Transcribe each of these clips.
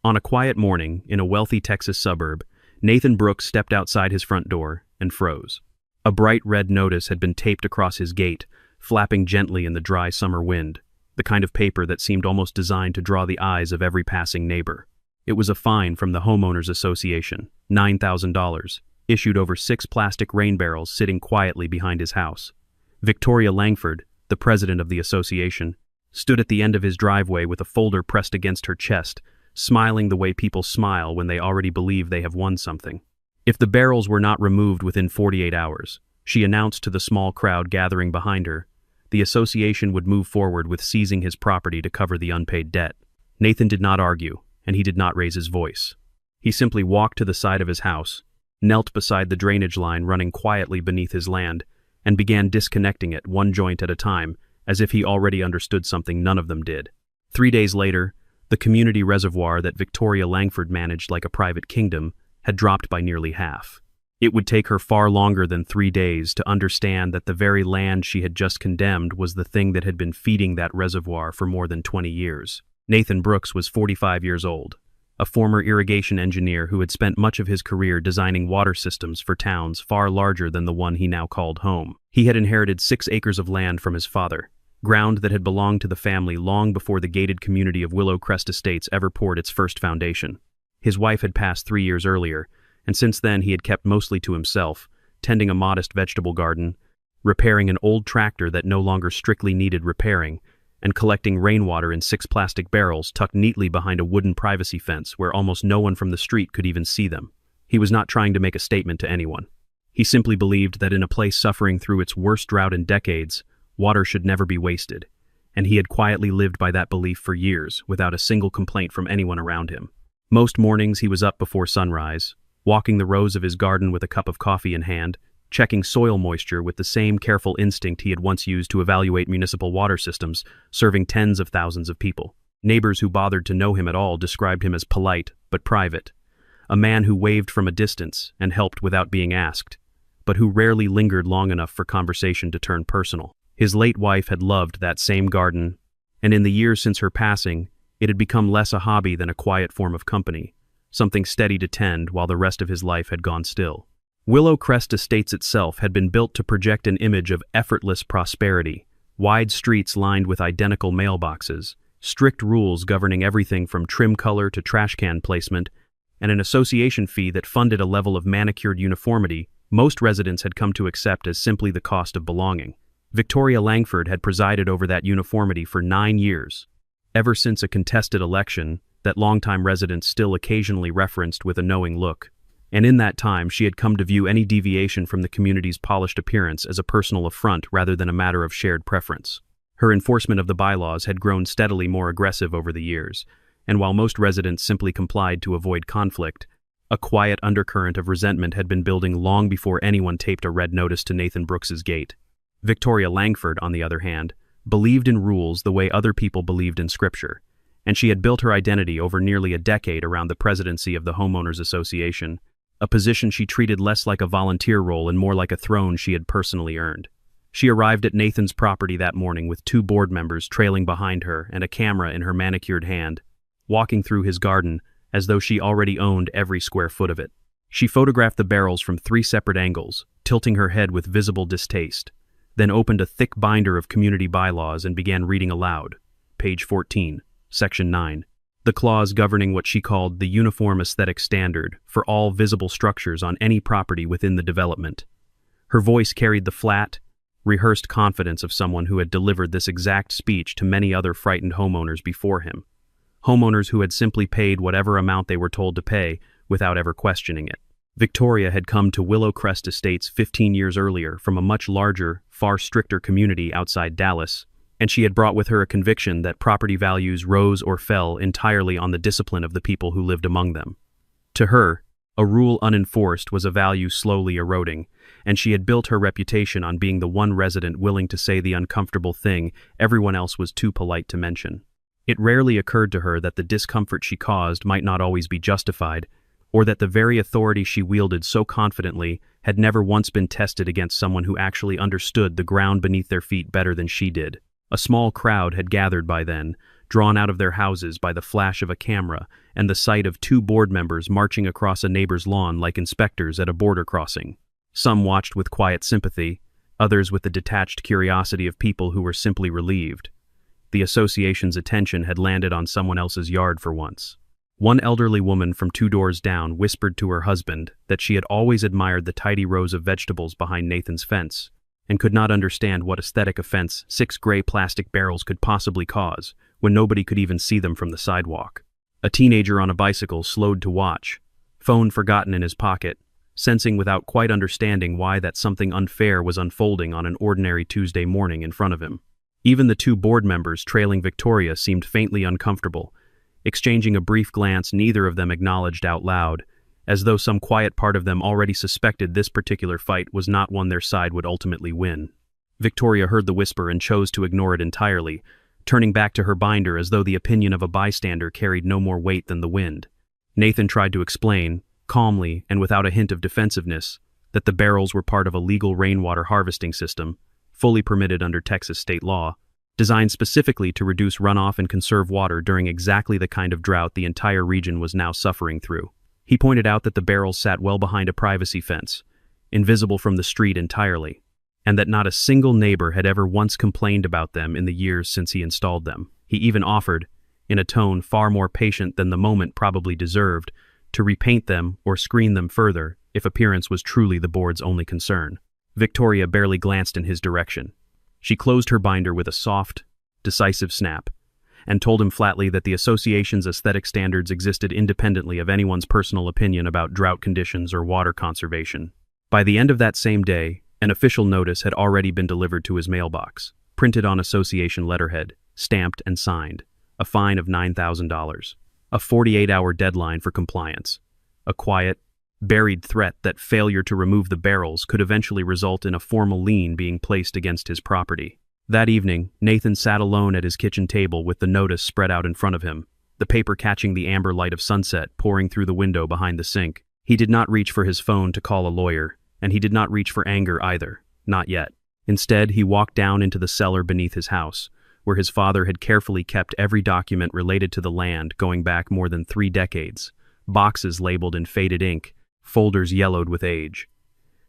On a quiet morning in a wealthy Texas suburb, Nathan Brooks stepped outside his front door and froze. A bright red notice had been taped across his gate, flapping gently in the dry summer wind, the kind of paper that seemed almost designed to draw the eyes of every passing neighbor. It was a fine from the Homeowners Association, $9,000, issued over 6 plastic rain barrels sitting quietly behind his house. Victoria Langford, the president of the association, stood at the end of his driveway with a folder pressed against her chest, smiling the way people smile when they already believe they have won something. If the barrels were not removed within 48 hours, she announced to the small crowd gathering behind her, the association would move forward with seizing his property to cover the unpaid debt. Nathan did not argue, and he did not raise his voice. He simply walked to the side of his house, knelt beside the drainage line running quietly beneath his land, and began disconnecting it one joint at a time, as if he already understood something none of them did. 3 days later, the community reservoir that Victoria Langford managed like a private kingdom had dropped by nearly half. It would take her far longer than 3 days to understand that the very land she had just condemned was the thing that had been feeding that reservoir for more than 20 years. Nathan Brooks was 45 years old, a former irrigation engineer who had spent much of his career designing water systems for towns far larger than the one he now called home. He had inherited 6 acres of land from his father, ground that had belonged to the family long before the gated community of Willow Crest Estates ever poured its first foundation. His wife had passed 3 years earlier, and since then he had kept mostly to himself, tending a modest vegetable garden, repairing an old tractor that no longer strictly needed repairing, and collecting rainwater in 6 plastic barrels tucked neatly behind a wooden privacy fence where almost no one from the street could even see them. He was not trying to make a statement to anyone. He simply believed that in a place suffering through its worst drought in decades, water should never be wasted, and he had quietly lived by that belief for years without a single complaint from anyone around him. Most mornings he was up before sunrise, walking the rows of his garden with a cup of coffee in hand, checking soil moisture with the same careful instinct he had once used to evaluate municipal water systems, serving tens of thousands of people. Neighbors who bothered to know him at all described him as polite but private, a man who waved from a distance and helped without being asked, but who rarely lingered long enough for conversation to turn personal. His late wife had loved that same garden, and in the years since her passing, it had become less a hobby than a quiet form of company, something steady to tend while the rest of his life had gone still. Willow Crest Estates itself had been built to project an image of effortless prosperity, wide streets lined with identical mailboxes, strict rules governing everything from trim color to trash can placement, and an association fee that funded a level of manicured uniformity most residents had come to accept as simply the cost of belonging. Victoria Langford had presided over that uniformity for 9 years, ever since a contested election that longtime residents still occasionally referenced with a knowing look. And in that time, she had come to view any deviation from the community's polished appearance as a personal affront rather than a matter of shared preference. Her enforcement of the bylaws had grown steadily more aggressive over the years, and while most residents simply complied to avoid conflict, a quiet undercurrent of resentment had been building long before anyone taped a red notice to Nathan Brooks's gate. Victoria Langford, on the other hand, believed in rules the way other people believed in scripture, and she had built her identity over nearly a decade around the presidency of the Homeowners Association, a position she treated less like a volunteer role and more like a throne she had personally earned. She arrived at Nathan's property that morning with 2 board members trailing behind her and a camera in her manicured hand, walking through his garden as though she already owned every square foot of it. She photographed the barrels from 3 separate angles, tilting her head with visible distaste, then opened a thick binder of community bylaws and began reading aloud. Page 14, Section 9. The clause governing what she called the uniform aesthetic standard for all visible structures on any property within the development. Her voice carried the flat, rehearsed confidence of someone who had delivered this exact speech to many other frightened homeowners before him. Homeowners who had simply paid whatever amount they were told to pay without ever questioning it. Victoria had come to Willow Crest Estates 15 years earlier from a much larger, far stricter community outside Dallas, and she had brought with her a conviction that property values rose or fell entirely on the discipline of the people who lived among them. To her, a rule unenforced was a value slowly eroding, and she had built her reputation on being the one resident willing to say the uncomfortable thing everyone else was too polite to mention. It rarely occurred to her that the discomfort she caused might not always be justified, or that the very authority she wielded so confidently had never once been tested against someone who actually understood the ground beneath their feet better than she did. A small crowd had gathered by then, drawn out of their houses by the flash of a camera and the sight of two board members marching across a neighbor's lawn like inspectors at a border crossing. Some watched with quiet sympathy, others with the detached curiosity of people who were simply relieved. The association's attention had landed on someone else's yard for once. One elderly woman from 2 doors down whispered to her husband that she had always admired the tidy rows of vegetables behind Nathan's fence, and could not understand what aesthetic offense 6 gray plastic barrels could possibly cause, when nobody could even see them from the sidewalk. A teenager on a bicycle slowed to watch, phone forgotten in his pocket, sensing without quite understanding why that something unfair was unfolding on an ordinary Tuesday morning in front of him. Even the 2 board members trailing Victoria seemed faintly uncomfortable, exchanging a brief glance neither of them acknowledged out loud, as though some quiet part of them already suspected this particular fight was not one their side would ultimately win. Victoria heard the whisper and chose to ignore it entirely, turning back to her binder as though the opinion of a bystander carried no more weight than the wind. Nathan tried to explain, calmly and without a hint of defensiveness, that the barrels were part of a legal rainwater harvesting system, fully permitted under Texas state law, designed specifically to reduce runoff and conserve water during exactly the kind of drought the entire region was now suffering through. He pointed out that the barrels sat well behind a privacy fence, invisible from the street entirely, and that not a single neighbor had ever once complained about them in the years since he installed them. He even offered, in a tone far more patient than the moment probably deserved, to repaint them or screen them further if appearance was truly the board's only concern. Victoria barely glanced in his direction. She closed her binder with a soft, decisive snap, and told him flatly that the association's aesthetic standards existed independently of anyone's personal opinion about drought conditions or water conservation. By the end of that same day, an official notice had already been delivered to his mailbox, printed on association letterhead, stamped and signed, a fine of $9,000, a 48-hour deadline for compliance, a quiet, buried threat that failure to remove the barrels could eventually result in a formal lien being placed against his property. That evening, Nathan sat alone at his kitchen table with the notice spread out in front of him, the paper catching the amber light of sunset pouring through the window behind the sink. He did not reach for his phone to call a lawyer, and he did not reach for anger either, not yet. Instead, he walked down into the cellar beneath his house, where his father had carefully kept every document related to the land going back more than 3 decades, boxes labeled in faded ink, folders yellowed with age.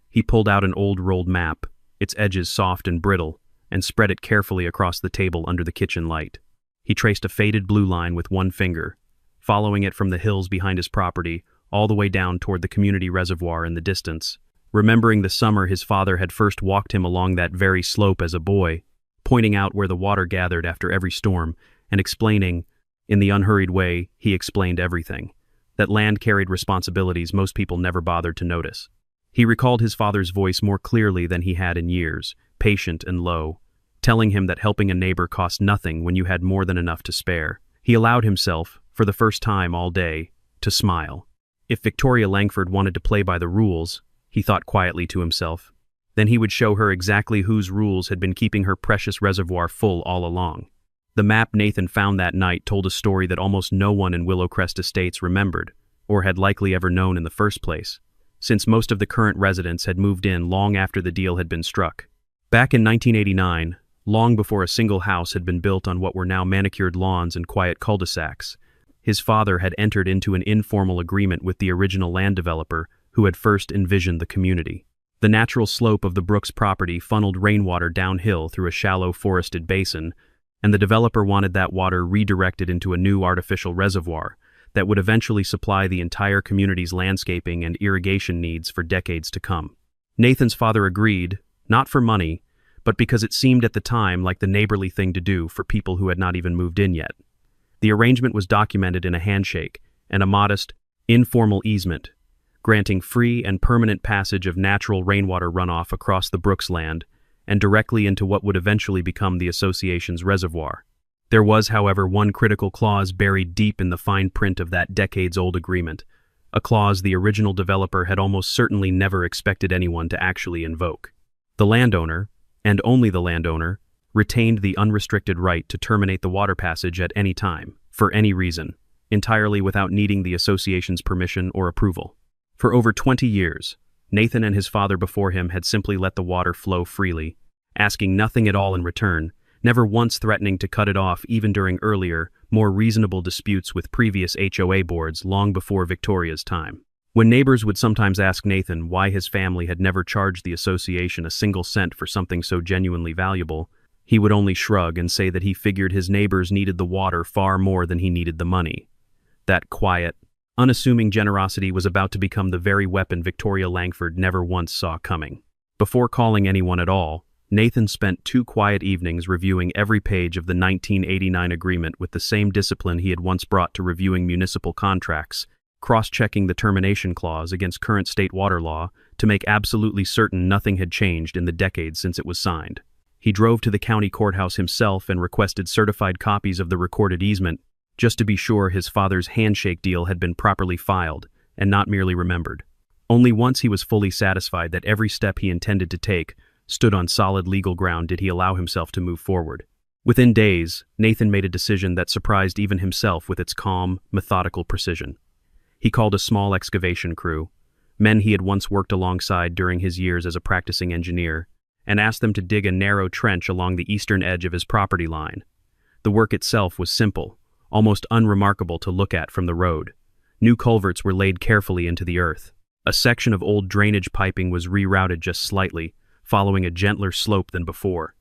He pulled out an old rolled map, its edges soft and brittle, and spread it carefully across the table under the kitchen light. He traced a faded blue line with one finger, following it from the hills behind his property all the way down toward the community reservoir in the distance, remembering the summer his father had first walked him along that very slope as a boy, pointing out where the water gathered after every storm, and explaining, in the unhurried way he explained everything, that land carried responsibilities most people never bothered to notice. He recalled his father's voice more clearly than he had in years, patient and low, telling him that helping a neighbor cost nothing when you had more than enough to spare. He allowed himself, for the first time all day, to smile. If Victoria Langford wanted to play by the rules, he thought quietly to himself, then he would show her exactly whose rules had been keeping her precious reservoir full all along. The map Nathan found that night told a story that almost no one in Willowcrest Estates remembered, or had likely ever known in the first place, since most of the current residents had moved in long after the deal had been struck. Back in 1989, long before a single house had been built on what were now manicured lawns and quiet cul-de-sacs, his father had entered into an informal agreement with the original land developer who had first envisioned the community. The natural slope of the Brooks property funneled rainwater downhill through a shallow forested basin, and the developer wanted that water redirected into a new artificial reservoir that would eventually supply the entire community's landscaping and irrigation needs for decades to come. Nathan's father agreed, not for money, but because it seemed at the time like the neighborly thing to do for people who had not even moved in yet. The arrangement was documented in a handshake and a modest, informal easement, granting free and permanent passage of natural rainwater runoff across the Brooks land and directly into what would eventually become the association's reservoir. There was, however, one critical clause buried deep in the fine print of that decades-old agreement, a clause the original developer had almost certainly never expected anyone to actually invoke. The landowner, and only the landowner, retained the unrestricted right to terminate the water passage at any time, for any reason, entirely without needing the association's permission or approval. For over 20 years, Nathan and his father before him had simply let the water flow freely, asking nothing at all in return, never once threatening to cut it off even during earlier, more reasonable disputes with previous HOA boards long before Victoria's time. When neighbors would sometimes ask Nathan why his family had never charged the association a single cent for something so genuinely valuable, he would only shrug and say that he figured his neighbors needed the water far more than he needed the money. That quiet, unassuming generosity was about to become the very weapon Victoria Langford never once saw coming. Before calling anyone at all, Nathan spent 2 quiet evenings reviewing every page of the 1989 agreement with the same discipline he had once brought to reviewing municipal contracts, cross-checking the termination clause against current state water law to make absolutely certain nothing had changed in the decades since it was signed. He drove to the county courthouse himself and requested certified copies of the recorded easement, just to be sure his father's handshake deal had been properly filed and not merely remembered. Only once he was fully satisfied that every step he intended to take stood on solid legal ground did he allow himself to move forward. Within days, Nathan made a decision that surprised even himself with its calm, methodical precision. He called a small excavation crew, men he had once worked alongside during his years as a practicing engineer, and asked them to dig a narrow trench along the eastern edge of his property line. The work itself was simple, almost unremarkable to look at from the road. New culverts were laid carefully into the earth. A section of old drainage piping was rerouted just slightly, following a gentler slope than before.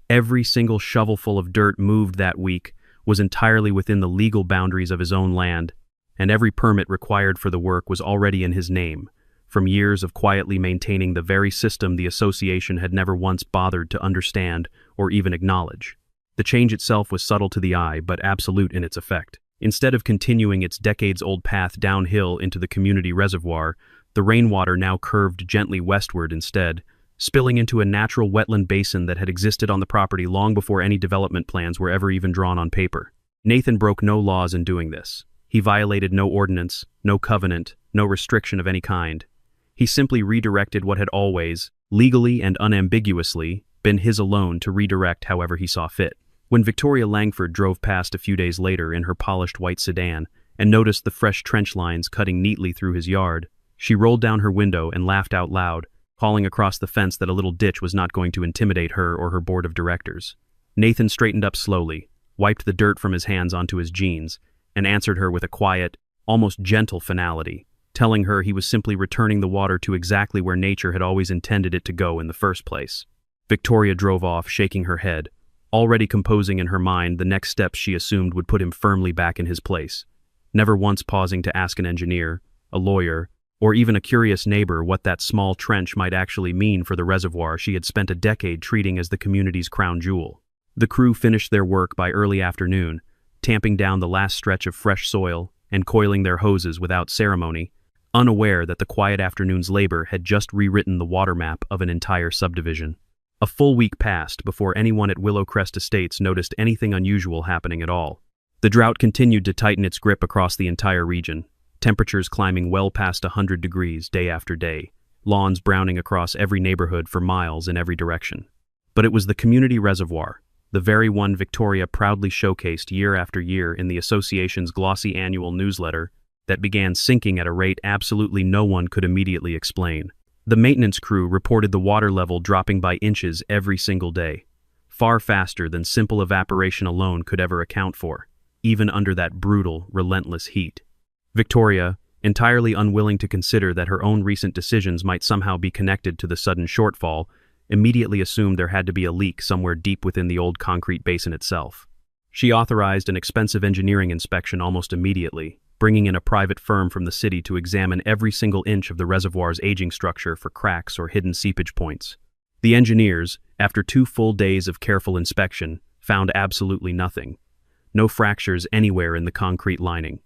Every single shovelful of dirt moved that week was entirely within the legal boundaries of his own land, and every permit required for the work was already in his name, from years of quietly maintaining the very system the association had never once bothered to understand or even acknowledge. The change itself was subtle to the eye, but absolute in its effect. Instead of continuing its decades-old path downhill into the community reservoir, the rainwater now curved gently westward instead, spilling into a natural wetland basin that had existed on the property long before any development plans were ever even drawn on paper. Nathan broke no laws in doing this. He violated no ordinance, no covenant, no restriction of any kind. He simply redirected what had always, legally and unambiguously, been his alone to redirect however he saw fit. When Victoria Langford drove past a few days later in her polished white sedan and noticed the fresh trench lines cutting neatly through his yard, she rolled down her window and laughed out loud, calling across the fence that a little ditch was not going to intimidate her or her board of directors. Nathan straightened up slowly, wiped the dirt from his hands onto his jeans, and answered her with a quiet, almost gentle finality, telling her he was simply returning the water to exactly where nature had always intended it to go in the first place. Victoria drove off, shaking her head, already composing in her mind the next steps she assumed would put him firmly back in his place, never once pausing to ask an engineer, a lawyer, or even a curious neighbor what that small trench might actually mean for the reservoir she had spent a decade treating as the community's crown jewel. The crew finished their work by early afternoon, tamping down the last stretch of fresh soil and coiling their hoses without ceremony, unaware that the quiet afternoon's labor had just rewritten the water map of an entire subdivision. A full week passed before anyone at Willow Crest Estates noticed anything unusual happening at all. The drought continued to tighten its grip across the entire region, temperatures climbing well past 100 degrees day after day, lawns browning across every neighborhood for miles in every direction. But it was the community reservoir, the very one Victoria proudly showcased year after year in the association's glossy annual newsletter, that began sinking at a rate absolutely no one could immediately explain. The maintenance crew reported the water level dropping by inches every single day, far faster than simple evaporation alone could ever account for, even under that brutal, relentless heat. Victoria, entirely unwilling to consider that her own recent decisions might somehow be connected to the sudden shortfall, immediately assumed there had to be a leak somewhere deep within the old concrete basin itself. She authorized an expensive engineering inspection almost immediately, bringing in a private firm from the city to examine every single inch of the reservoir's aging structure for cracks or hidden seepage points. The engineers, after 2 full days of careful inspection, found absolutely nothing. No fractures anywhere in the concrete lining.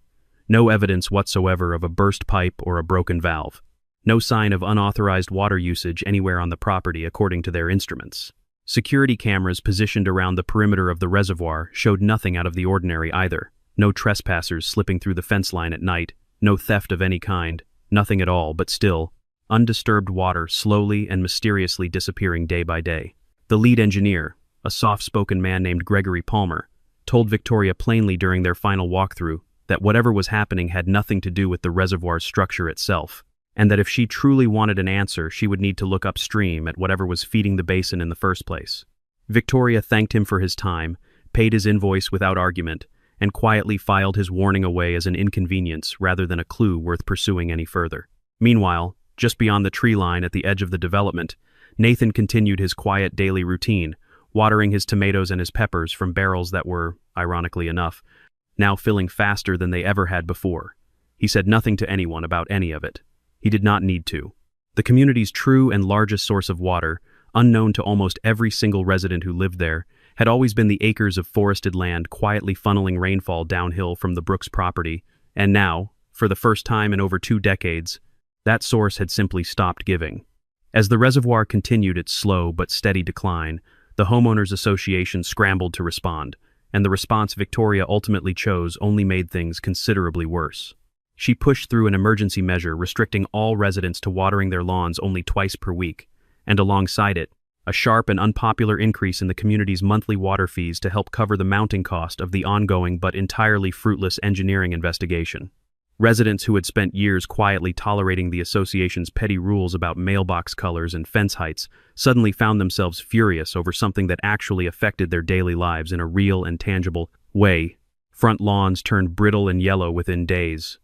No evidence whatsoever of a burst pipe or a broken valve. No sign of unauthorized water usage anywhere on the property according to their instruments. Security cameras positioned around the perimeter of the reservoir showed nothing out of the ordinary either. No trespassers slipping through the fence line at night, no theft of any kind, nothing at all, but still, undisturbed water slowly and mysteriously disappearing day by day. The lead engineer, a soft-spoken man named Gregory Palmer, told Victoria plainly during their final walkthrough that whatever was happening had nothing to do with the reservoir's structure itself, and that if she truly wanted an answer, she would need to look upstream at whatever was feeding the basin in the first place. Victoria thanked him for his time, paid his invoice without argument, and quietly filed his warning away as an inconvenience rather than a clue worth pursuing any further. Meanwhile, just beyond the tree line at the edge of the development, Nathan continued his quiet daily routine, watering his tomatoes and his peppers from barrels that were, ironically enough, now filling faster than they ever had before. He said nothing to anyone about any of it. He did not need to. The community's true and largest source of water, unknown to almost every single resident who lived there, had always been the acres of forested land quietly funneling rainfall downhill from the Brooks property, and now, for the first time in over 2 decades, that source had simply stopped giving. As the reservoir continued its slow but steady decline, the Homeowners Association scrambled to respond, and the response Victoria ultimately chose only made things considerably worse. She pushed through an emergency measure restricting all residents to watering their lawns only twice per week, and alongside it, a sharp and unpopular increase in the community's monthly water fees to help cover the mounting cost of the ongoing but entirely fruitless engineering investigation. Residents who had spent years quietly tolerating the association's petty rules about mailbox colors and fence heights suddenly found themselves furious over something that actually affected their daily lives in a real and tangible way. Front lawns turned brittle and yellow within days.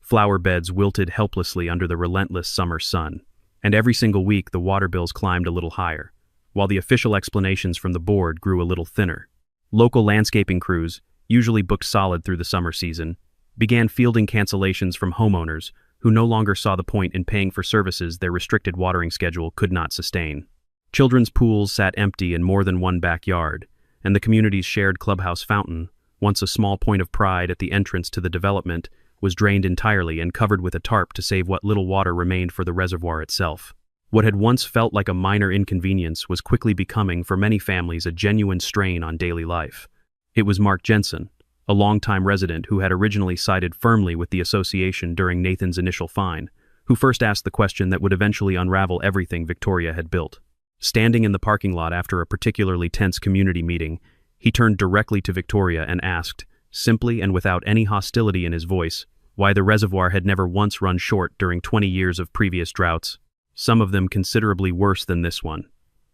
Flower beds wilted helplessly under the relentless summer sun. And every single week the water bills climbed a little higher, while the official explanations from the board grew a little thinner. Local landscaping crews, usually booked solid through the summer season, began fielding cancellations from homeowners who no longer saw the point in paying for services their restricted watering schedule could not sustain. Children's pools sat empty in more than one backyard, and the community's shared clubhouse fountain, once a small point of pride at the entrance to the development, was drained entirely and covered with a tarp to save what little water remained for the reservoir itself. What had once felt like a minor inconvenience was quickly becoming, for many families, a genuine strain on daily life. It was Mark Jensen, a longtime resident who had originally sided firmly with the association during Nathan's initial fine, who first asked the question that would eventually unravel everything Victoria had built. Standing in the parking lot after a particularly tense community meeting, he turned directly to Victoria and asked, simply and without any hostility in his voice, why the reservoir had never once run short during 20 years of previous droughts, some of them considerably worse than this one.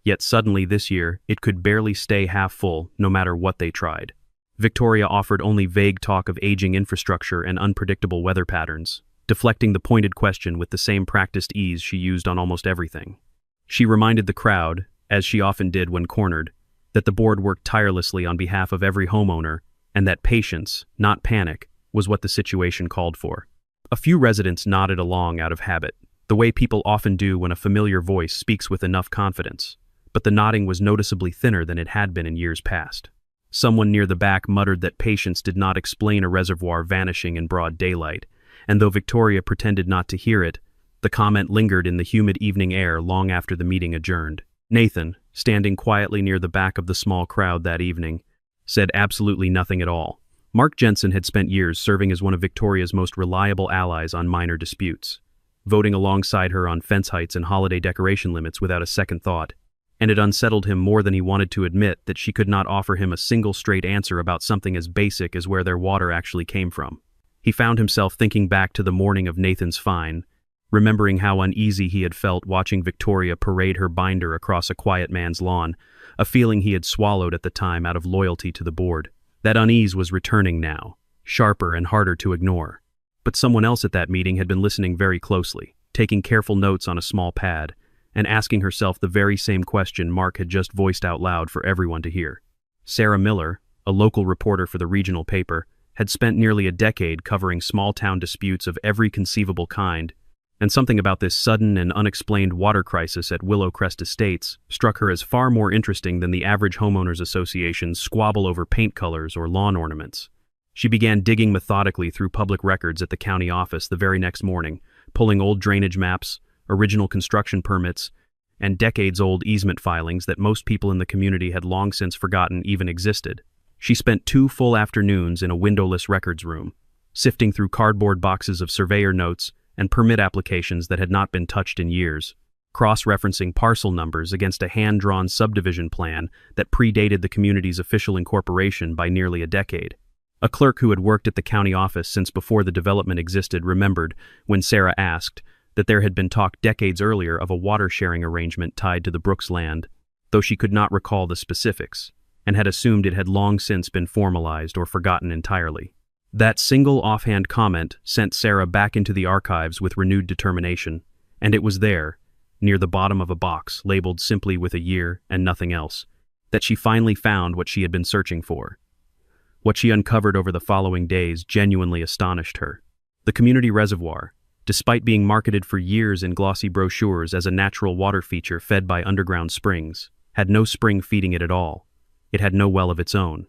Yet suddenly this year, it could barely stay half full, no matter what they tried. Victoria offered only vague talk of aging infrastructure and unpredictable weather patterns, deflecting the pointed question with the same practiced ease she used on almost everything. She reminded the crowd, as she often did when cornered, that the board worked tirelessly on behalf of every homeowner, and that patience, not panic, was what the situation called for. A few residents nodded along out of habit, the way people often do when a familiar voice speaks with enough confidence, but the nodding was noticeably thinner than it had been in years past. Someone near the back muttered that patience did not explain a reservoir vanishing in broad daylight, and though Victoria pretended not to hear it, the comment lingered in the humid evening air long after the meeting adjourned. Nathan, standing quietly near the back of the small crowd that evening, said absolutely nothing at all. Mark Jensen had spent years serving as one of Victoria's most reliable allies on minor disputes, voting alongside her on fence heights and holiday decoration limits without a second thought, and it unsettled him more than he wanted to admit that she could not offer him a single straight answer about something as basic as where their water actually came from. He found himself thinking back to the morning of Nathan's fine, remembering how uneasy he had felt watching Victoria parade her binder across a quiet man's lawn, a feeling he had swallowed at the time out of loyalty to the board. That unease was returning now, sharper and harder to ignore. But someone else at that meeting had been listening very closely, taking careful notes on a small pad, and asking herself the very same question Mark had just voiced out loud for everyone to hear. Sarah Miller, a local reporter for the regional paper, had spent nearly a decade covering small-town disputes of every conceivable kind, and something about this sudden and unexplained water crisis at Willowcrest Estates struck her as far more interesting than the average homeowners association's squabble over paint colors or lawn ornaments. She began digging methodically through public records at the county office the very next morning, pulling old drainage maps, original construction permits, and decades-old easement filings that most people in the community had long since forgotten even existed. She spent 2 full afternoons in a windowless records room, sifting through cardboard boxes of surveyor notes and permit applications that had not been touched in years, cross-referencing parcel numbers against a hand-drawn subdivision plan that predated the community's official incorporation by nearly a decade. A clerk who had worked at the county office since before the development existed remembered, when Sarah asked, that there had been talk decades earlier of a water-sharing arrangement tied to the Brooks land. though she could not recall the specifics, and had assumed it had long since been formalized or forgotten entirely. That single offhand comment sent Sarah back into the archives with renewed determination, and it was there, near the bottom of a box labeled simply with a year and nothing else, that she finally found what she had been searching for. What she uncovered over the following days genuinely astonished her. The community reservoir, despite being marketed for years in glossy brochures as a natural water feature fed by underground springs, had no spring feeding it at all. It had no well of its own.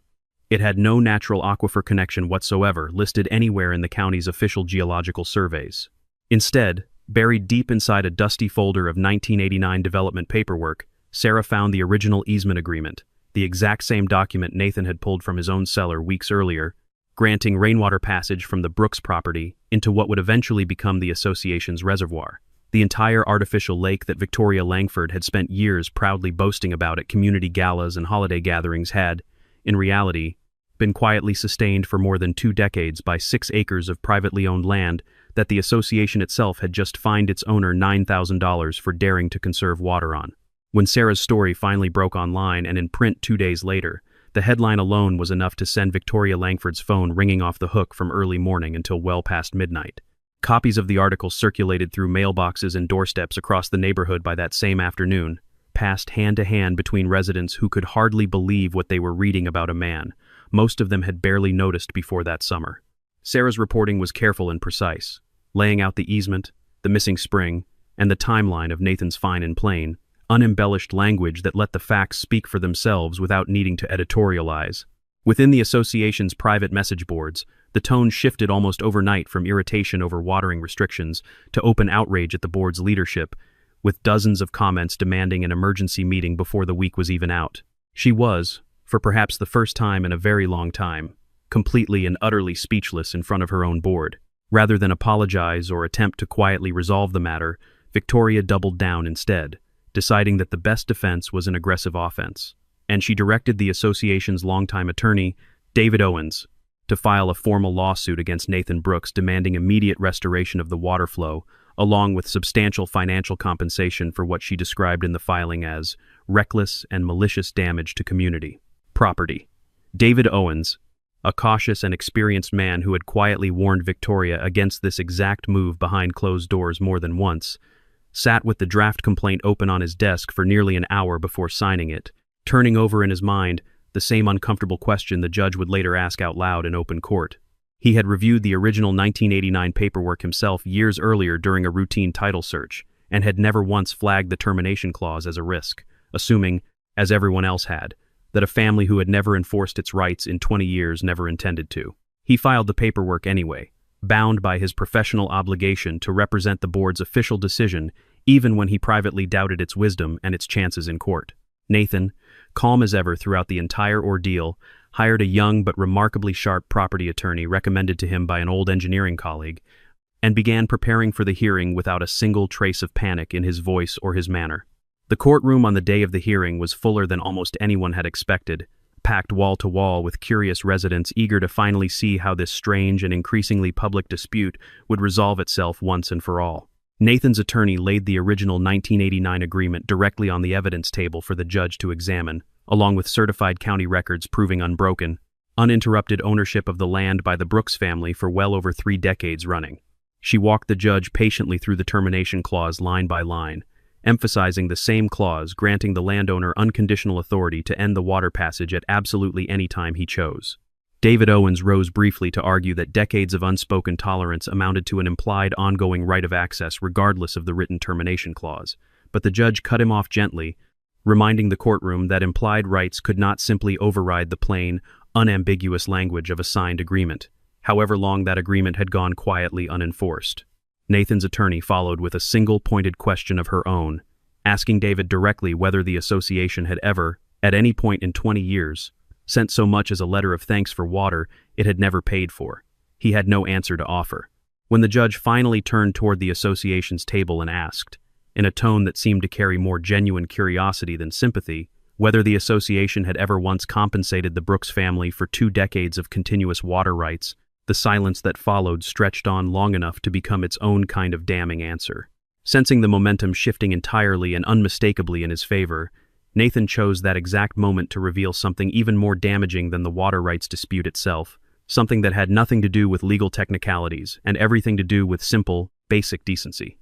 It had no natural aquifer connection whatsoever listed anywhere in the county's official geological surveys. Instead, buried deep inside a dusty folder of 1989 development paperwork, Sarah found the original easement agreement, the exact same document Nathan had pulled from his own cellar weeks earlier, granting rainwater passage from the Brooks property into what would eventually become the association's reservoir. The entire artificial lake that Victoria Langford had spent years proudly boasting about at community galas and holiday gatherings had, in reality, been quietly sustained for more than 2 decades by 6 acres of privately owned land that the association itself had just fined its owner $9,000 for daring to conserve water on. When Sarah's story finally broke online and in print 2 days later, the headline alone was enough to send Victoria Langford's phone ringing off the hook from early morning until well past midnight. Copies of the article circulated through mailboxes and doorsteps across the neighborhood by that same afternoon, passed hand to hand between residents who could hardly believe what they were reading about a man most of them had barely noticed before that summer. Sarah's reporting was careful and precise, laying out the easement, the missing spring, and the timeline of Nathan's find in plain, unembellished language that let the facts speak for themselves without needing to editorialize. Within the association's private message boards, the tone shifted almost overnight from irritation over watering restrictions to open outrage at the board's leadership, with dozens of comments demanding an emergency meeting before the week was even out. She was, for perhaps the first time in a very long time, completely and utterly speechless in front of her own board. Rather than apologize or attempt to quietly resolve the matter, Victoria doubled down instead, deciding that the best defense was an aggressive offense, and she directed the association's longtime attorney, David Owens, to file a formal lawsuit against Nathan Brooks demanding immediate restoration of the water flow, along with substantial financial compensation for what she described in the filing as reckless and malicious damage to community property. David Owens, a cautious and experienced man who had quietly warned Victoria against this exact move behind closed doors more than once, sat with the draft complaint open on his desk for nearly an hour before signing it, turning over in his mind the same uncomfortable question the judge would later ask out loud in open court. He had reviewed the original 1989 paperwork himself years earlier during a routine title search, and had never once flagged the termination clause as a risk, assuming, as everyone else had, that a family who had never enforced its rights in 20 years never intended to. He filed the paperwork anyway, bound by his professional obligation to represent the board's official decision even when he privately doubted its wisdom and its chances in court. Nathan, calm as ever throughout the entire ordeal, hired a young but remarkably sharp property attorney recommended to him by an old engineering colleague, and began preparing for the hearing without a single trace of panic in his voice or his manner. The courtroom on the day of the hearing was fuller than almost anyone had expected, packed wall to wall with curious residents eager to finally see how this strange and increasingly public dispute would resolve itself once and for all. Nathan's attorney laid the original 1989 agreement directly on the evidence table for the judge to examine, along with certified county records proving unbroken, uninterrupted ownership of the land by the Brooks family for well over 3 decades running. She walked the judge patiently through the termination clause line by line, emphasizing the same clause granting the landowner unconditional authority to end the water passage at absolutely any time he chose. David Owens rose briefly to argue that decades of unspoken tolerance amounted to an implied ongoing right of access regardless of the written termination clause, but the judge cut him off gently, reminding the courtroom that implied rights could not simply override the plain, unambiguous language of a signed agreement, however long that agreement had gone quietly unenforced. Nathan's attorney followed with a single pointed question of her own, asking David directly whether the association had ever, at any point in 20 years, sent so much as a letter of thanks for water it had never paid for. He had no answer to offer. When the judge finally turned toward the association's table and asked, in a tone that seemed to carry more genuine curiosity than sympathy, whether the association had ever once compensated the Brooks family for 2 decades of continuous water rights, the silence that followed stretched on long enough to become its own kind of damning answer. Sensing the momentum shifting entirely and unmistakably in his favor, Nathan chose that exact moment to reveal something even more damaging than the water rights dispute itself, something that had nothing to do with legal technicalities and everything to do with simple, basic decency.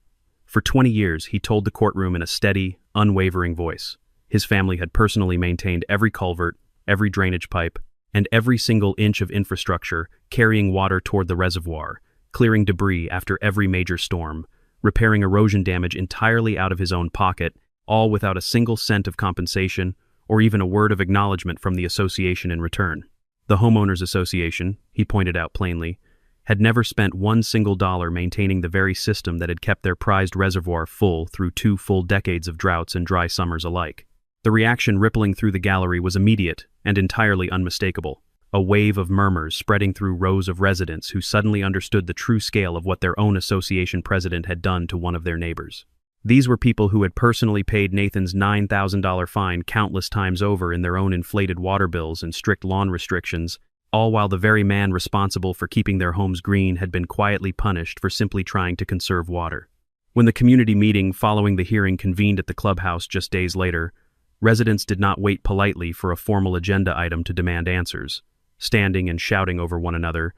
For 20 years, he told the courtroom in a steady, unwavering voice. His family had personally maintained every culvert, every drainage pipe, and every single inch of infrastructure carrying water toward the reservoir, clearing debris after every major storm, repairing erosion damage entirely out of his own pocket, all without a single cent of compensation or even a word of acknowledgement from the association in return. The Homeowners Association, he pointed out plainly, had never spent one single dollar maintaining the very system that had kept their prized reservoir full through 2 full decades of droughts and dry summers alike. The reaction rippling through the gallery was immediate and entirely unmistakable, a wave of murmurs spreading through rows of residents who suddenly understood the true scale of what their own association president had done to one of their neighbors. These were people who had personally paid Nathan's $9,000 fine countless times over in their own inflated water bills and strict lawn restrictions, all while the very man responsible for keeping their homes green had been quietly punished for simply trying to conserve water. When the community meeting following the hearing convened at the clubhouse just days later, residents did not wait politely for a formal agenda item to demand answers, standing and shouting over one another,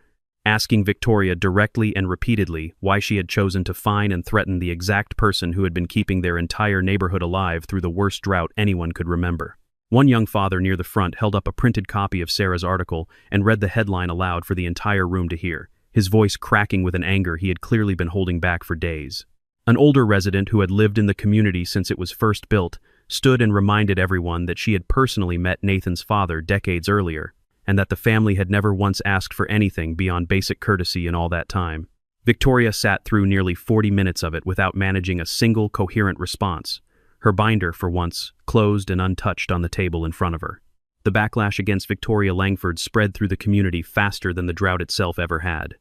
asking Victoria directly and repeatedly why she had chosen to fine and threaten the exact person who had been keeping their entire neighborhood alive through the worst drought anyone could remember. One young father near the front held up a printed copy of Sarah's article and read the headline aloud for the entire room to hear, his voice cracking with an anger he had clearly been holding back for days. An older resident who had lived in the community since it was first built stood and reminded everyone that she had personally met Nathan's father decades earlier, and that the family had never once asked for anything beyond basic courtesy in all that time. Victoria sat through nearly 40 minutes of it without managing a single coherent response, her binder, for once, closed and untouched on the table in front of her. The backlash against Victoria Langford spread through the community faster than the drought itself ever had.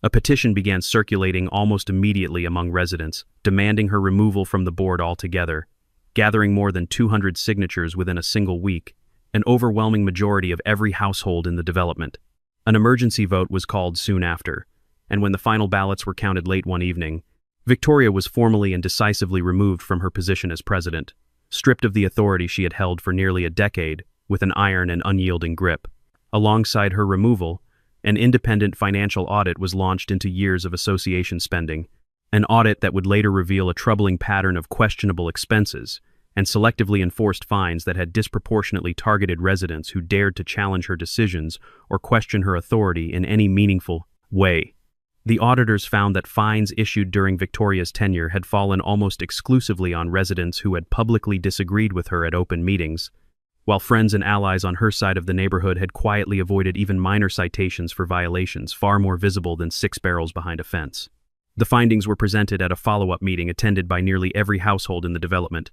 A petition began circulating almost immediately among residents, demanding her removal from the board altogether, gathering more than 200 signatures within a single week, an overwhelming majority of every household in the development. An emergency vote was called soon after, and when the final ballots were counted late one evening, Victoria was formally and decisively removed from her position as president, stripped of the authority she had held for nearly a decade with an iron and unyielding grip. Alongside her removal, an independent financial audit was launched into years of association spending, an audit that would later reveal a troubling pattern of questionable expenses and selectively enforced fines that had disproportionately targeted residents who dared to challenge her decisions or question her authority in any meaningful way. The auditors found that fines issued during Victoria's tenure had fallen almost exclusively on residents who had publicly disagreed with her at open meetings, while friends and allies on her side of the neighborhood had quietly avoided even minor citations for violations far more visible than 6 barrels behind a fence. The findings were presented at a follow-up meeting attended by nearly every household in the development,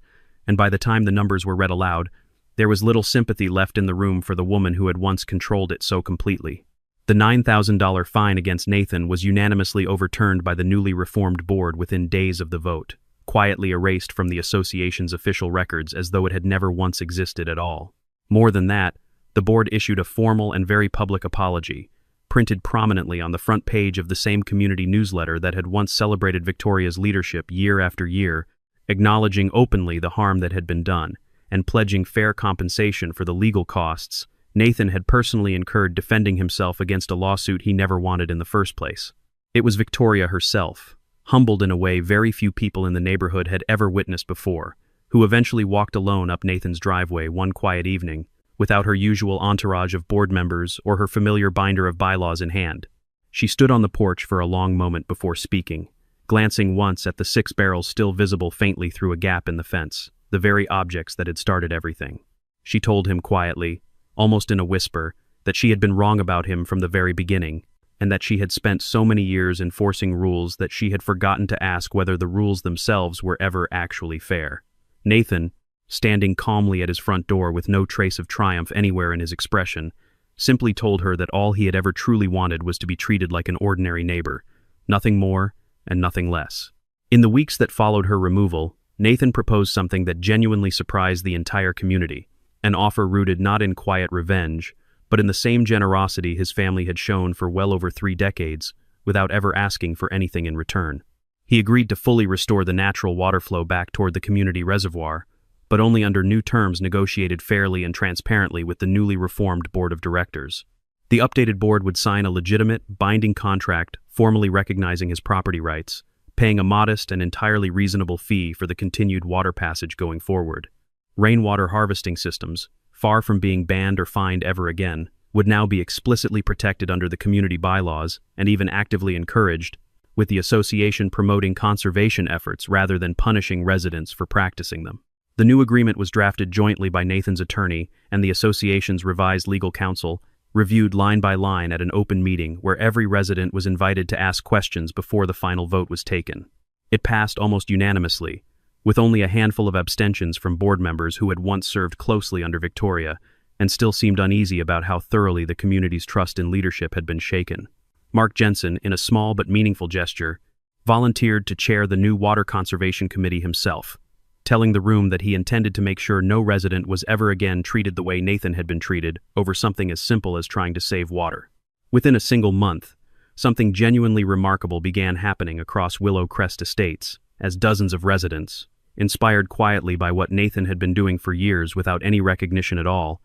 and by the time the numbers were read aloud, there was little sympathy left in the room for the woman who had once controlled it so completely. The $9,000 fine against Nathan was unanimously overturned by the newly reformed board within days of the vote, quietly erased from the association's official records as though it had never once existed at all. More than that, the board issued a formal and very public apology, printed prominently on the front page of the same community newsletter that had once celebrated Victoria's leadership year after year, acknowledging openly the harm that had been done, and pledging fair compensation for the legal costs Nathan had personally incurred defending himself against a lawsuit he never wanted in the first place. It was Victoria herself, humbled in a way very few people in the neighborhood had ever witnessed before, who eventually walked alone up Nathan's driveway one quiet evening, without her usual entourage of board members or her familiar binder of bylaws in hand. She stood on the porch for a long moment before speaking, glancing once at the 6 barrels still visible faintly through a gap in the fence, the very objects that had started everything. She told him quietly, almost in a whisper, that she had been wrong about him from the very beginning, and that she had spent so many years enforcing rules that she had forgotten to ask whether the rules themselves were ever actually fair. Nathan, standing calmly at his front door with no trace of triumph anywhere in his expression, simply told her that all he had ever truly wanted was to be treated like an ordinary neighbor, nothing more and nothing less. In the weeks that followed her removal, Nathan proposed something that genuinely surprised the entire community, an offer rooted not in quiet revenge, but in the same generosity his family had shown for well over 3 decades, without ever asking for anything in return. He agreed to fully restore the natural water flow back toward the community reservoir, but only under new terms negotiated fairly and transparently with the newly reformed board of directors. The updated board would sign a legitimate, binding contract formally recognizing his property rights, paying a modest and entirely reasonable fee for the continued water passage going forward. Rainwater harvesting systems, far from being banned or fined ever again, would now be explicitly protected under the community bylaws and even actively encouraged, with the association promoting conservation efforts rather than punishing residents for practicing them. The new agreement was drafted jointly by Nathan's attorney and the association's revised legal counsel, reviewed line by line at an open meeting where every resident was invited to ask questions before the final vote was taken. It passed almost unanimously, with only a handful of abstentions from board members who had once served closely under Victoria and still seemed uneasy about how thoroughly the community's trust in leadership had been shaken. Mark Jensen, in a small but meaningful gesture, volunteered to chair the new Water Conservation Committee himself, telling the room that he intended to make sure no resident was ever again treated the way Nathan had been treated over something as simple as trying to save water. Within a single month, something genuinely remarkable began happening across Willow Crest Estates, as dozens of residents, inspired quietly by what Nathan had been doing for years without any recognition at all,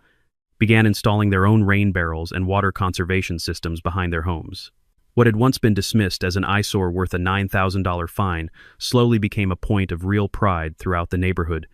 began installing their own rain barrels and water conservation systems behind their homes. What had once been dismissed as an eyesore worth a $9,000 fine slowly became a point of real pride throughout the neighborhood,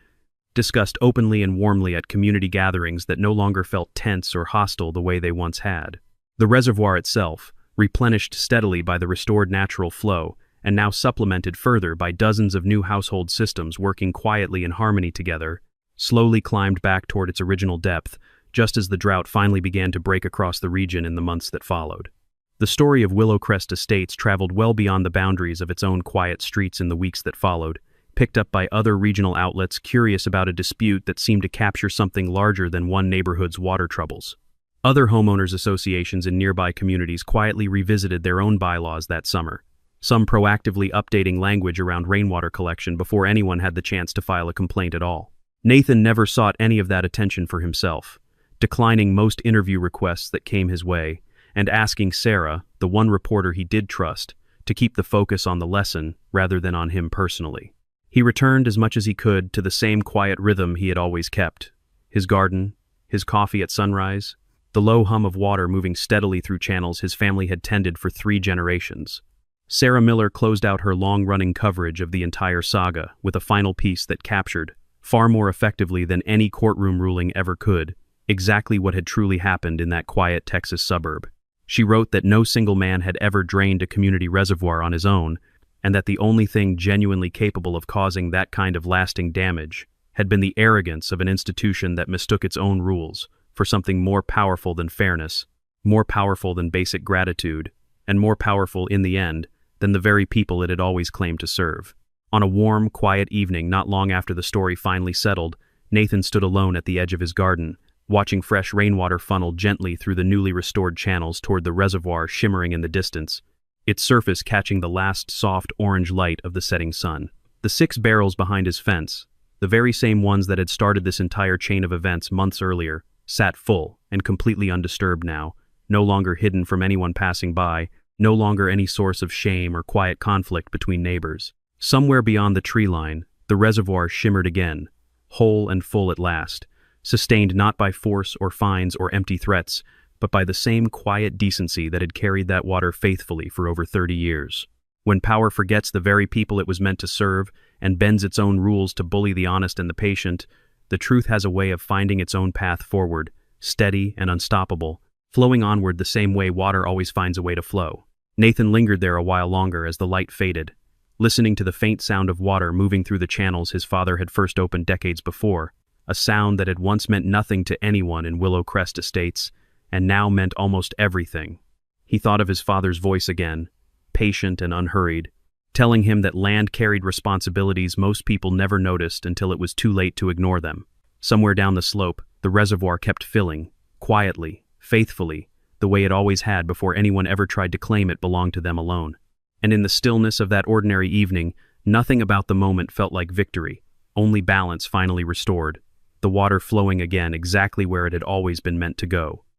discussed openly and warmly at community gatherings that no longer felt tense or hostile the way they once had. The reservoir itself, replenished steadily by the restored natural flow, and now supplemented further by dozens of new household systems working quietly in harmony together, slowly climbed back toward its original depth, just as the drought finally began to break across the region in the months that followed. The story of Willow Crest Estates traveled well beyond the boundaries of its own quiet streets in the weeks that followed, picked up by other regional outlets curious about a dispute that seemed to capture something larger than one neighborhood's water troubles. Other homeowners associations in nearby communities quietly revisited their own bylaws that summer, some proactively updating language around rainwater collection before anyone had the chance to file a complaint at all. Nathan never sought any of that attention for himself, declining most interview requests that came his way, and asking Sarah, the one reporter he did trust, to keep the focus on the lesson rather than on him personally. He returned as much as he could to the same quiet rhythm he had always kept: his garden, his coffee at sunrise, the low hum of water moving steadily through channels his family had tended for 3 generations. Sarah Miller closed out her long-running coverage of the entire saga with a final piece that captured, far more effectively than any courtroom ruling ever could, exactly what had truly happened in that quiet Texas suburb. She wrote that no single man had ever drained a community reservoir on his own, and that the only thing genuinely capable of causing that kind of lasting damage had been the arrogance of an institution that mistook its own rules for something more powerful than fairness, more powerful than basic gratitude, and more powerful, in the end, than the very people it had always claimed to serve. On a warm, quiet evening not long after the story finally settled, Nathan stood alone at the edge of his garden, watching fresh rainwater funnel gently through the newly restored channels toward the reservoir shimmering in the distance, its surface catching the last soft orange light of the setting sun. The 6 barrels behind his fence, the very same ones that had started this entire chain of events months earlier, sat full and completely undisturbed now, no longer hidden from anyone passing by, no longer any source of shame or quiet conflict between neighbors. Somewhere beyond the tree line, the reservoir shimmered again, whole and full at last, sustained not by force or fines or empty threats, but by the same quiet decency that had carried that water faithfully for over 30 years. When power forgets the very people it was meant to serve and bends its own rules to bully the honest and the patient, the truth has a way of finding its own path forward, steady and unstoppable, flowing onward the same way water always finds a way to flow. Nathan lingered there a while longer as the light faded, listening to the faint sound of water moving through the channels his father had first opened decades before, a sound that had once meant nothing to anyone in Willow Crest Estates, and now meant almost everything. He thought of his father's voice again, patient and unhurried, telling him that land carried responsibilities most people never noticed until it was too late to ignore them. Somewhere down the slope, the reservoir kept filling, quietly, faithfully, the way it always had before anyone ever tried to claim it belonged to them alone. And in the stillness of that ordinary evening, nothing about the moment felt like victory, only balance finally restored, the water flowing again exactly where it had always been meant to go.